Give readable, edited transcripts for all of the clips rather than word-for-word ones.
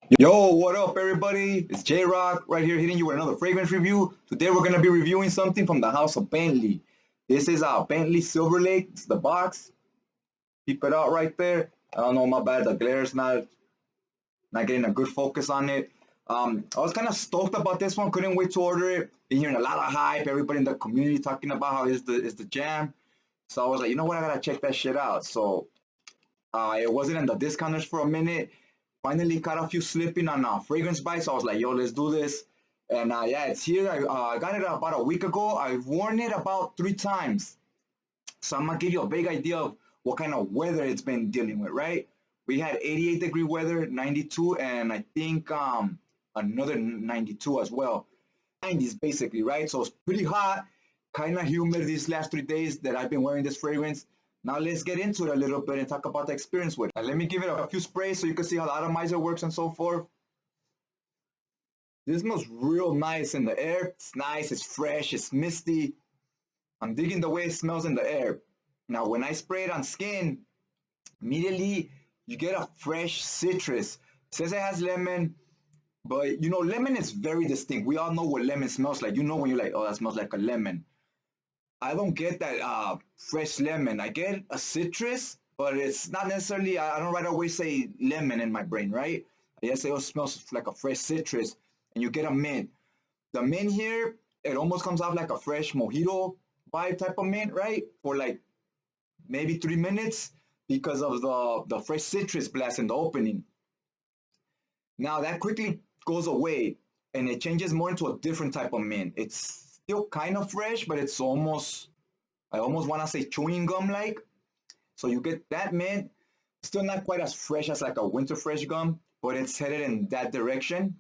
Yo, what up, everybody? It's J Rock right here hitting you with another fragrance review. Today, we're going to be reviewing something from the house of Bentley. This is Bentley SilverLake. It's the box. Keep it out right there. I don't know, my bad. The glare's not getting a good focus on it. I was kind of stoked about this one. Couldn't wait to order it. Been hearing a lot of hype. Everybody in the community talking about how it's the jam. So I was like, you know what? I gotta check that shit out. So it wasn't in the discounters for a minute. Finally caught a few slipping on fragrance bites. So I was like, yo, let's do this. And yeah, it's here. I got it about a week ago. I've worn it about 3 times. So I'm gonna give you a vague idea of what kind of weather it's been dealing with, right? We had 88-degree weather, 92, and I think another 92 as well. 90s basically, right? So it's pretty hot, kind of humid these last 3 days that I've been wearing this fragrance. Now let's get into it a little bit and talk about the experience with it. Let me give it a few sprays so you can see how the atomizer works and so forth. This smells real nice in the air. It's nice, it's fresh, it's misty. I'm digging the way it smells in the air. Now when I spray it on skin, immediately you get a fresh citrus. It says it has lemon, but you know, lemon is very distinct. We all know what lemon smells like. You know when you're like, oh, that smells like a lemon. I don't get that fresh lemon. I get a citrus, but it's not necessarily, I don't right away say lemon in my brain, right? I just say, oh, it smells like a fresh citrus, and you get a mint. The mint here, it almost comes off like a fresh mojito vibe type of mint, right? For like maybe 3 minutes because of the fresh citrus blast in the opening. Now that quickly goes away and it changes more into a different type of mint. It's still kind of fresh, but it's almost, I almost want to say chewing gum like. So you get that mint, still not quite as fresh as like a winter fresh gum, but it's headed in that direction.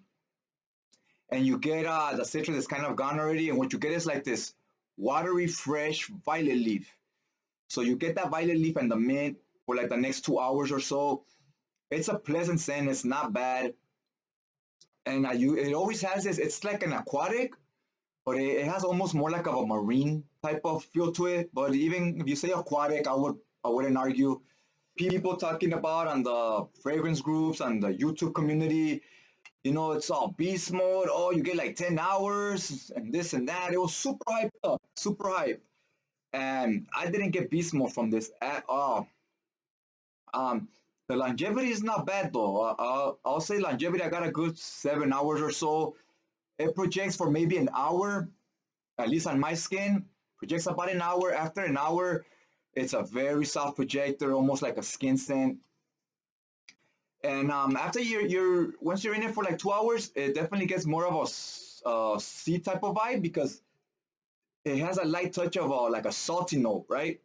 And you get the citrus is kind of gone already, and what you get is like this watery, fresh violet leaf. So you get that violet leaf and the mint for like the next 2 hours or so. It's a pleasant scent. It's not bad, and it always has this. It's like an aquatic, but it has almost more like of a marine type of feel to it. But even if you say aquatic, I wouldn't argue. People talking about on the fragrance groups and the YouTube community, it's all beast mode. Oh, you get like 10 hours and this and that. It was super hyped up, super hype. And I didn't get beast mode from this at all. Um, the longevity is not bad though. I'll say longevity. I got a good 7 hours or so. It projects for maybe an hour, at least on my skin. Projects about an hour. After an hour, it's a very soft projector, almost like a skin scent. And after you're once you're in it for like 2 hours, it definitely gets more of a sea type of vibe because it has a light touch of like a salty note, right?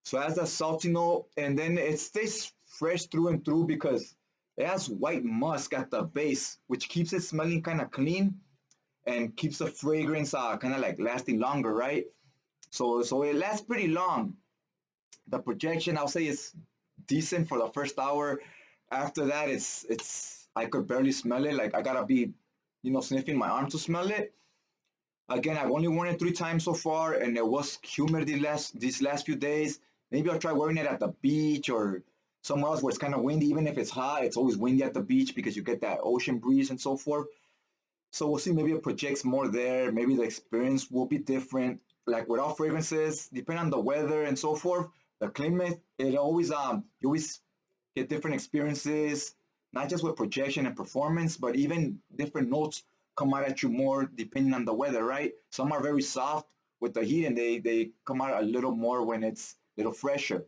So it has that salty note, and then it stays fresh through and through because it has white musk at the base, which keeps it smelling kind of clean and keeps the fragrance kind of like lasting longer, right? So it lasts pretty long. The projection, I'll say, is decent for the first hour. After that, it's I could barely smell it. Like I gotta be, sniffing my arm to smell it. Again, I've only worn it 3 times so far, and it was humid these last few days. Maybe I'll try wearing it at the beach or somewhere else where it's kind of windy. Even if it's hot, it's always windy at the beach because you get that ocean breeze and so forth. So we'll see. Maybe it projects more there. Maybe the experience will be different. Like with all fragrances, depending on the weather and so forth, the climate, it always you always get different experiences, not just with projection and performance, but even different notes come out at you more depending on the weather, right? Some are very soft with the heat and they come out a little more when it's a little fresher.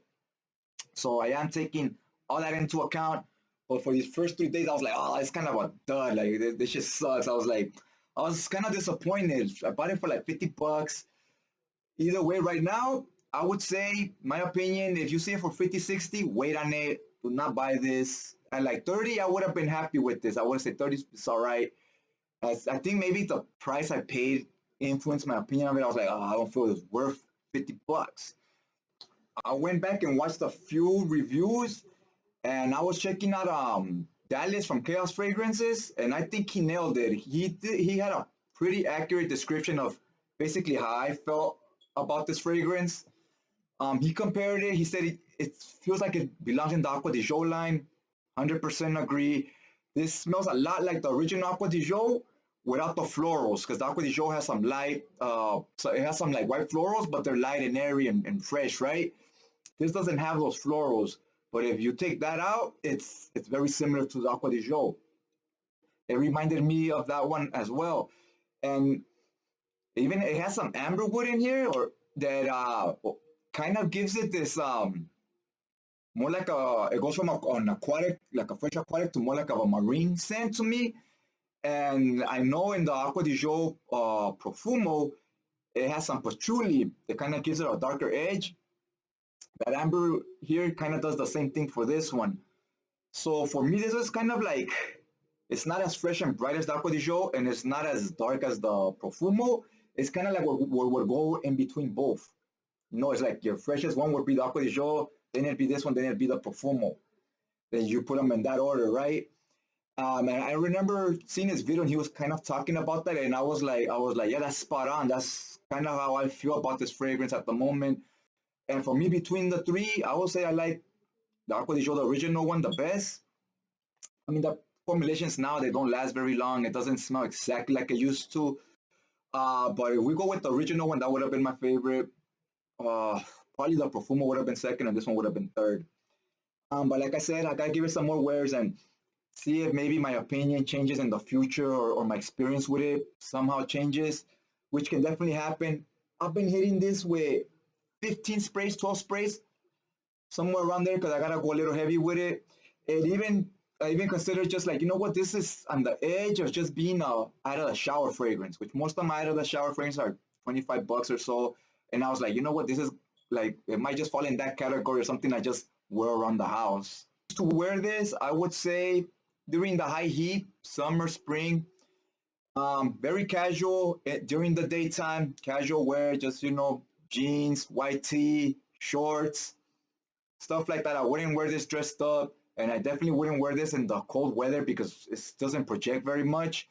So I am taking all that into account. But for these first 3 days, I was like, oh, it's kind of a dud. Like this shit sucks. I was kind of disappointed. I bought it for like $50. Either way, right now, I would say, my opinion, if you see it for 50, 60, wait on it. Do not buy this. At like 30, I would have been happy with this. I would have said 30 is all right. I think maybe the price I paid influenced my opinion of it. I was like, oh, I don't feel it's worth $50. I went back and watched a few reviews, and I was checking out Dallas from Chaos Fragrances, and I think he nailed it. He had a pretty accurate description of basically how I felt about this fragrance. He compared it. He said it feels like it belongs in the Aqua di Joe line. 100% agree. This smells a lot like the original Aqua di Gio without the florals, because the Aqua di Gio has some light, so it has some like white florals, but they're light and airy and fresh, right? This doesn't have those florals, but if you take that out, it's very similar to the Aqua di Gio. It reminded me of that one as well, and even it has some amberwood in here, or that kind of gives it this more like a, it goes from an aquatic, like a fresh aquatic, to more like of a marine scent to me. And I know in the Aqua di Gio Profumo, it has some patchouli that kind of gives it a darker edge. That amber here kind of does the same thing for this one. So for me, this is kind of like, it's not as fresh and bright as the Aqua di Gio, and it's not as dark as the Profumo. It's kind of like what would go in between both. You know, it's like your freshest one would be the Aqua di Gio, then it'd be this one, then it'd be the Profumo. Then you put them in that order, right? And I remember seeing his video, and he was kind of talking about that, and I was like, yeah, that's spot on. That's kind of how I feel about this fragrance at the moment. And for me, between the three, I would say I like the Aqua di Gio, the original one, the best. I mean, the formulations now, they don't last very long. It doesn't smell exactly like it used to. But if we go with the original one, that would have been my favorite. Probably the Profumo would have been second, and this one would have been third. But like I said, I gotta give it some more wears and see if maybe my opinion changes in the future, or my experience with it somehow changes, which can definitely happen. I've been hitting this with 15 sprays, 12 sprays, somewhere around there, because I gotta go a little heavy with it. I even consider just like, you know what, this is on the edge of just being a out of the shower fragrance, which most of my out of the shower fragrances are $25 or so. And I was like, you know what, this is like, it might just fall in that category or something I just wear around the house. To wear this, I would say during the high heat, summer, spring, very casual. During the daytime, casual wear, just, you know, jeans, white tee, shorts, stuff like that. I wouldn't wear this dressed up, and I definitely wouldn't wear this in the cold weather because it doesn't project very much.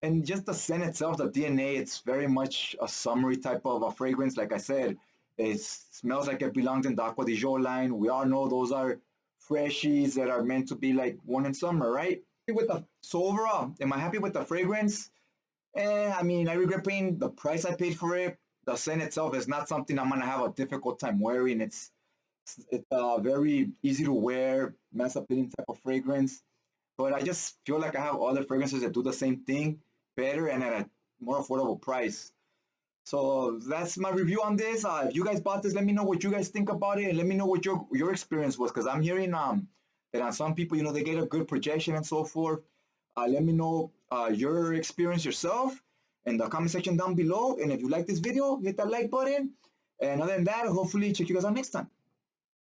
And just the scent itself, the DNA, it's very much a summery type of a fragrance. Like I said, it smells like it belongs in the Aqua di Gio line. We all know those are freshies that are meant to be like worn in summer, right? So overall, am I happy with the fragrance? I mean, I regret paying the price I paid for it. The scent itself is not something I'm gonna have a difficult time wearing. It's very easy to wear, mass appealing type of fragrance. But I just feel like I have other fragrances that do the same thing better and at a more affordable price. So that's my review on this. If you guys bought this, let me know what you guys think about it, and let me know what your experience was, because I'm hearing that on some people, you know, they get a good projection and so forth. Let me know your experience yourself in the comment section down below. And if you like this video, hit that like button. And other than that, hopefully check you guys out next time.